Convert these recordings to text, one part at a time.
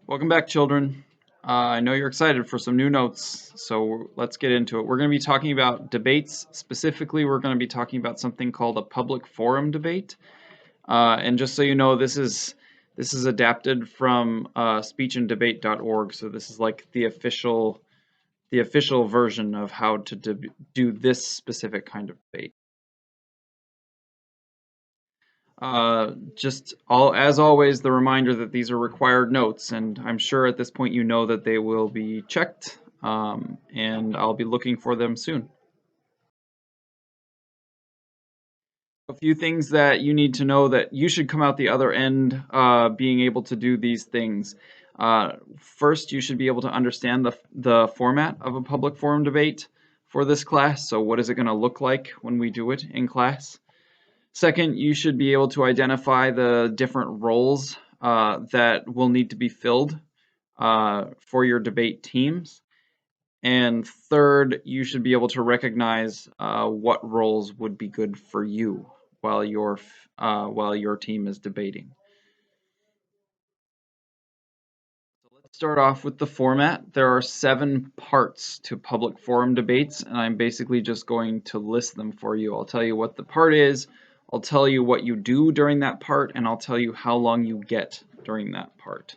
Welcome back, children. I know you're excited for some new notes, so let's get into it. We're going to be talking about debates. Specifically, we're going to be talking about something called a public forum debate. And just so you know, this is adapted from speechanddebate.org. So this is like the official version of how to do this specific kind of debate. As always, the reminder that these are required notes, and I'm sure at this point you know that they will be checked, and I'll be looking for them soon. A few things that you need to know that you should come out the other end being able to do these things. First, you should be able to understand the format of a public forum debate for this class. So what is it going to look like when we do it in class? Second, you should be able to identify the different roles that will need to be filled for your debate teams. And third, you should be able to recognize what roles would be good for you while your team is debating. So let's start off with the format. There are 7 parts to public forum debates, and I'm basically just going to list them for you. I'll tell you what the part is, I'll tell you what you do during that part, and I'll tell you how long you get during that part.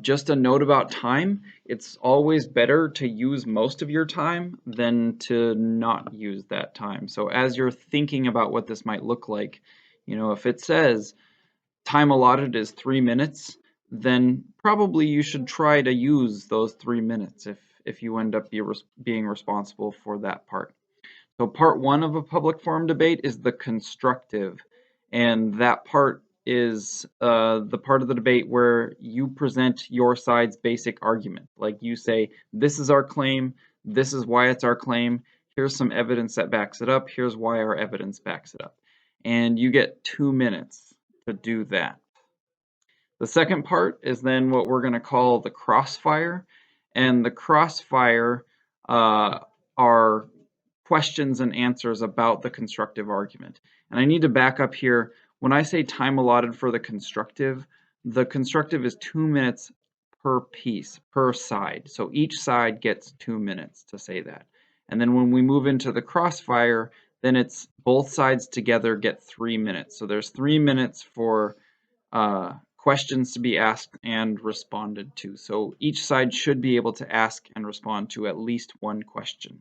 Just a note about time, it's always better to use most of your time than to not use that time. So as you're thinking about what this might look like, if it says time allotted is 3 minutes, then probably you should try to use those 3 minutes if you end up being responsible for that part. So part 1 of a public forum debate is the constructive, and that part is the part of the debate where you present your side's basic argument. Like you say, this is our claim, this is why it's our claim, here's some evidence that backs it up, here's why our evidence backs it up. And you get 2 minutes to do that. The second part is then what we're going to call the crossfire, and the crossfire are questions and answers about the constructive argument. And I need to back up here. When I say time allotted for the constructive is 2 minutes per piece, per side. So each side gets 2 minutes to say that. And then when we move into the crossfire, then it's both sides together get 3 minutes. So there's 3 minutes for questions to be asked and responded to. So each side should be able to ask and respond to at least one question.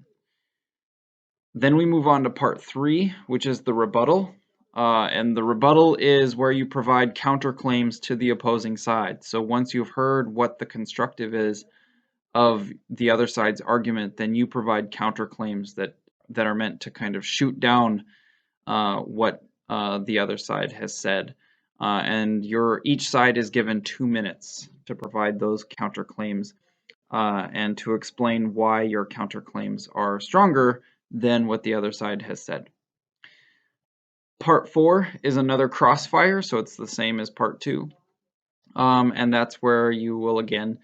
Then we move on to part 3, which is the rebuttal. And the rebuttal is where you provide counterclaims to the opposing side. So once you've heard what the constructive is of the other side's argument, then you provide counterclaims that are meant to kind of shoot down what the other side has said. And each side is given 2 minutes to provide those counterclaims and to explain why your counterclaims are stronger than what the other side has said. Part 4 is another crossfire, so it's the same as part 2. And that's where you will again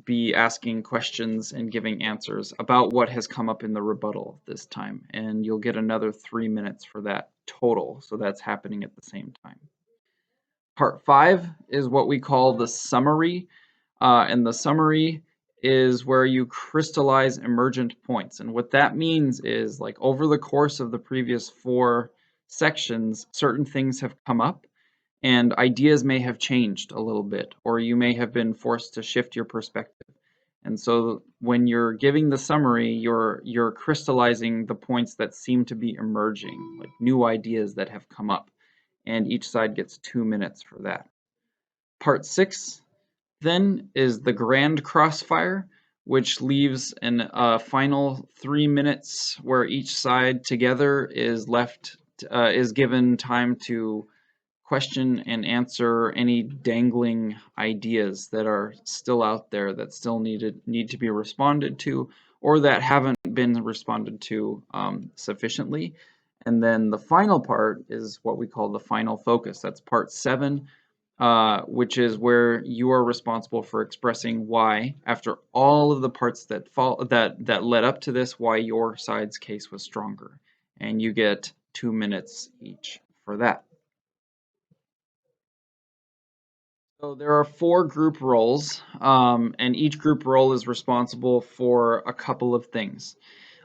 be asking questions and giving answers about what has come up in the rebuttal this time. And you'll get another 3 minutes for that total, so that's happening at the same time. Part 5 is what we call the summary, and the summary is where you crystallize emergent points. And what that means is, like, over the course of the previous 4 sections, certain things have come up and ideas may have changed a little bit, or you may have been forced to shift your perspective. And so when you're giving the summary, you're crystallizing the points that seem to be emerging, like new ideas that have come up, and each side gets 2 minutes for that. Part 6 then is the grand crossfire, which leaves a final 3 minutes where each side together is given time to question and answer any dangling ideas that are still out there that still need to be responded to, or that haven't been responded to sufficiently. And then the final part is what we call the final focus. That's part 7, which is where you are responsible for expressing why, after all of the parts that led up to this, why your side's case was stronger. And you get 2 minutes each for that. So there are 4 group roles, and each group role is responsible for a couple of things.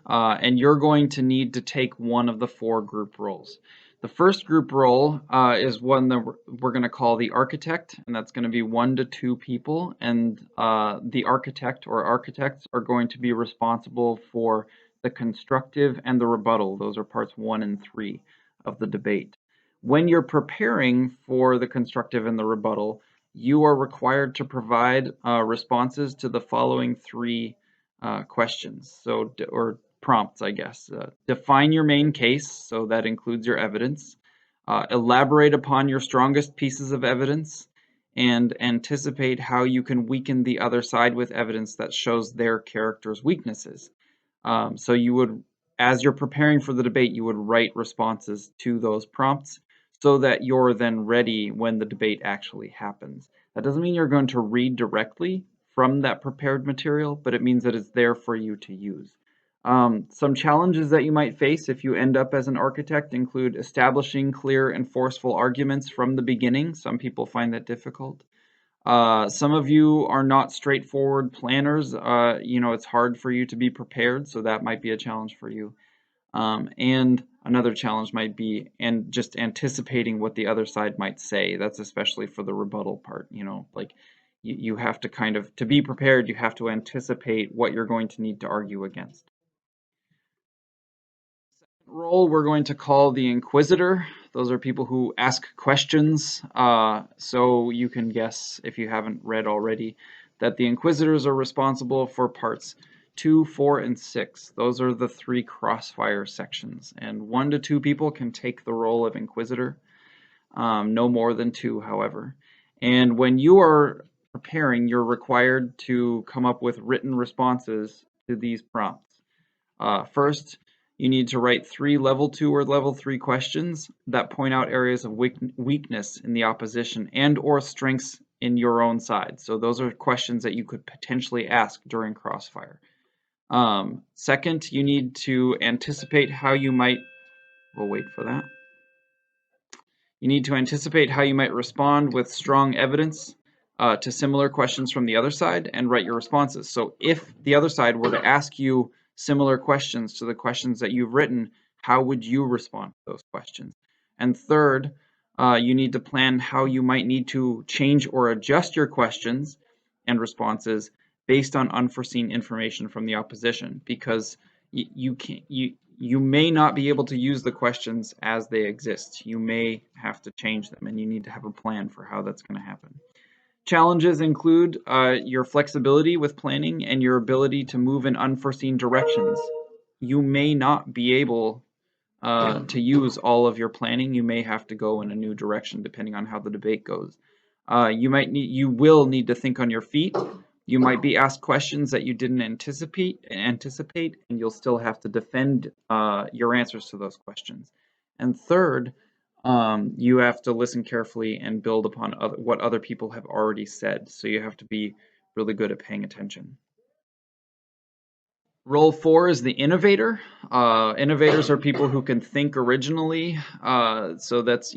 And you're going to need to take one of the 4 group roles. The first group role is one that we're going to call the architect, and that's going to be 1 to 2 people. And the architect or architects are going to be responsible for the constructive and the rebuttal. Those are parts 1 and 3 of the debate. When you're preparing for the constructive and the rebuttal, you are required to provide responses to the following 3 questions. Or prompts, I guess. Define your main case, so that includes your evidence. Elaborate upon your strongest pieces of evidence, and anticipate how you can weaken the other side with evidence that shows their character's weaknesses. So you would, as you're preparing for the debate, you would write responses to those prompts so that you're then ready when the debate actually happens. That doesn't mean you're going to read directly from that prepared material, but it means that it's there for you to use. Some challenges that you might face if you end up as an architect include establishing clear and forceful arguments from the beginning. Some people find that difficult. Some of you are not straightforward planners. It's hard for you to be prepared, so that might be a challenge for you. And another challenge might be just anticipating what the other side might say. That's especially for the rebuttal part. Like you have to to be prepared, you have to anticipate what you're going to need to argue against. Role we're going to call the Inquisitor. Those are people who ask questions. So you can guess, if you haven't read already, that the Inquisitors are responsible for parts 2, 4, and 6. Those are the 3 crossfire sections. And 1 to 2 people can take the role of Inquisitor. No more than 2, however. And when you are preparing, you're required to come up with written responses to these prompts. First, you need to write 3 level 2 or level 3 questions that point out areas of weakness in the opposition and or strengths in your own side. So those are questions that you could potentially ask during crossfire. Second, you need to anticipate how you might, we'll wait for that. You need to anticipate how you might respond with strong evidence to similar questions from the other side and write your responses. So if the other side were to ask you similar questions to the questions that you've written, how would you respond to those questions? And third, you need to plan how you might need to change or adjust your questions and responses based on unforeseen information from the opposition, because you may not be able to use the questions as they exist. You may have to change them, and you need to have a plan for how that's going to happen. Challenges include your flexibility with planning and your ability to move in unforeseen directions. You may not be able to use all of your planning. You may have to go in a new direction depending on how the debate goes. You will need to think on your feet. You might be asked questions that you didn't anticipate, and you'll still have to defend your answers to those questions. And third, you have to listen carefully and build upon what other people have already said. So you have to be really good at paying attention. Role 4 is the innovator. Innovators are people who can think originally. So that's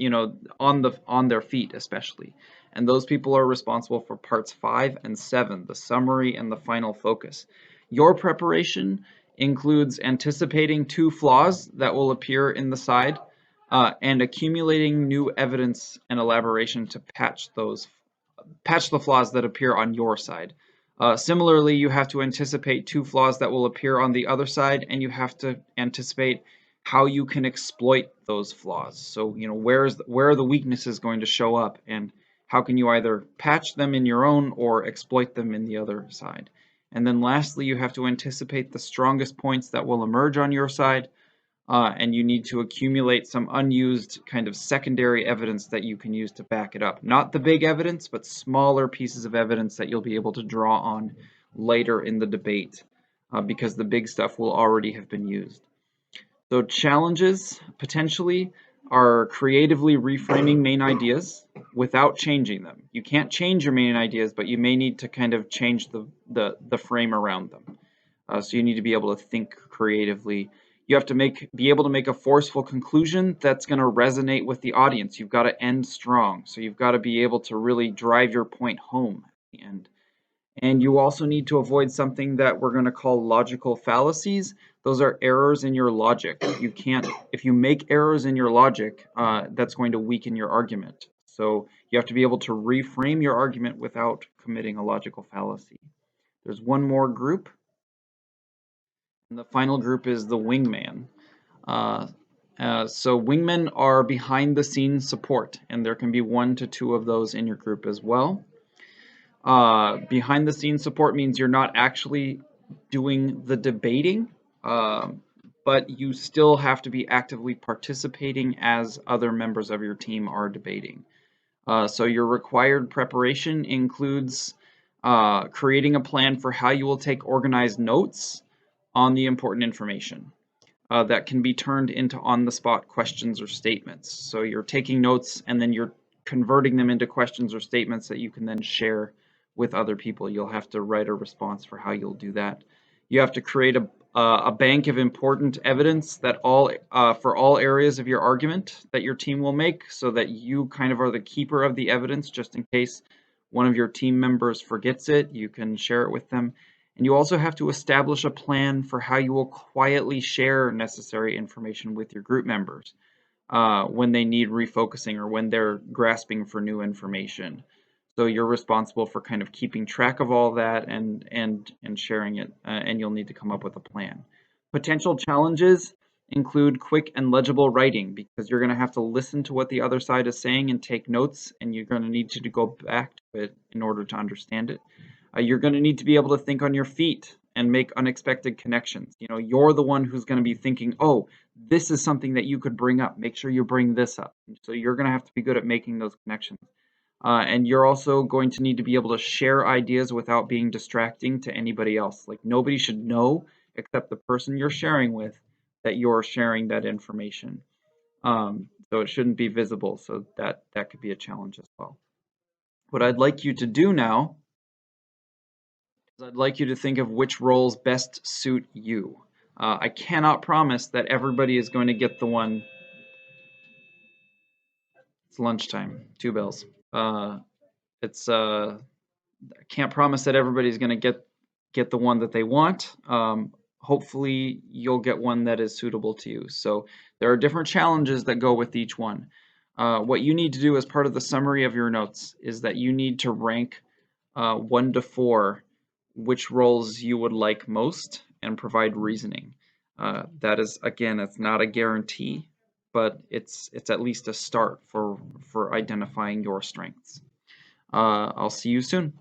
on their feet especially. And those people are responsible for parts 5 and 7, the summary and the final focus. Your preparation includes anticipating 2 flaws that will appear in the side and accumulating new evidence and elaboration to patch the flaws that appear on your side. Similarly, you have to anticipate 2 flaws that will appear on the other side, and you have to anticipate how you can exploit those flaws. So, where are the weaknesses going to show up, and how can you either patch them in your own or exploit them in the other side? And then lastly, you have to anticipate the strongest points that will emerge on your side, and you need to accumulate some unused kind of secondary evidence that you can use to back it up. Not the big evidence, but smaller pieces of evidence that you'll be able to draw on later in the debate, because the big stuff will already have been used. So challenges, potentially, are creatively reframing main ideas without changing them. You can't change your main ideas, but you may need to kind of change the frame around them. So you need to be able to think creatively. You have to be able to make a forceful conclusion that's going to resonate with the audience. You've got to end strong. So you've got to be able to really drive your point home at the end. And you also need to avoid something that we're going to call logical fallacies. Those are errors in your logic. You can't, if you make errors in your logic, that's going to weaken your argument. So you have to be able to reframe your argument without committing a logical fallacy. There's one more group, and the final group is the wingman. Uh, so wingmen are behind the scenes support, and there can be 1 to 2 of those in your group as well. Behind the scenes support means you're not actually doing the debating, but you still have to be actively participating as other members of your team are debating. So your required preparation includes creating a plan for how you will take organized notes on the important information. That can be turned into on-the-spot questions or statements. So you're taking notes and then you're converting them into questions or statements that you can then share with other people. You'll have to write a response for how you'll do that. You have to create a bank of important evidence that for all areas of your argument that your team will make, so that you kind of are the keeper of the evidence, just in case one of your team members forgets it. You can share it with them. And you also have to establish a plan for how you will quietly share necessary information with your group members when they need refocusing or when they're grasping for new information. So you're responsible for kind of keeping track of all that and sharing it, and you'll need to come up with a plan. Potential challenges include quick and legible writing, because you're going to have to listen to what the other side is saying and take notes, and you're going to need to go back to it in order to understand it. You're going to need to be able to think on your feet and make unexpected connections. You know, you're the one who's going to be thinking, oh, this is something that you could bring up. Make sure you bring this up. So you're going to have to be good at making those connections. And you're also going to need to be able to share ideas without being distracting to anybody else. Like, nobody should know except the person you're sharing with that you're sharing that information. So it shouldn't be visible. So that could be a challenge as well. What I'd like you to do now is I'd like you to think of which roles best suit you. I cannot promise that everybody is going to get the one. It's lunchtime. 2 bells. It's I can't promise that everybody's going to get the one that they want. Hopefully, you'll get one that is suitable to you. So there are different challenges that go with each one. What you need to do as part of the summary of your notes is that you need to rank 1 to 4 which roles you would like most and provide reasoning. That is, again, it's not a guarantee, but it's at least a start for identifying your strengths. I'll see you soon.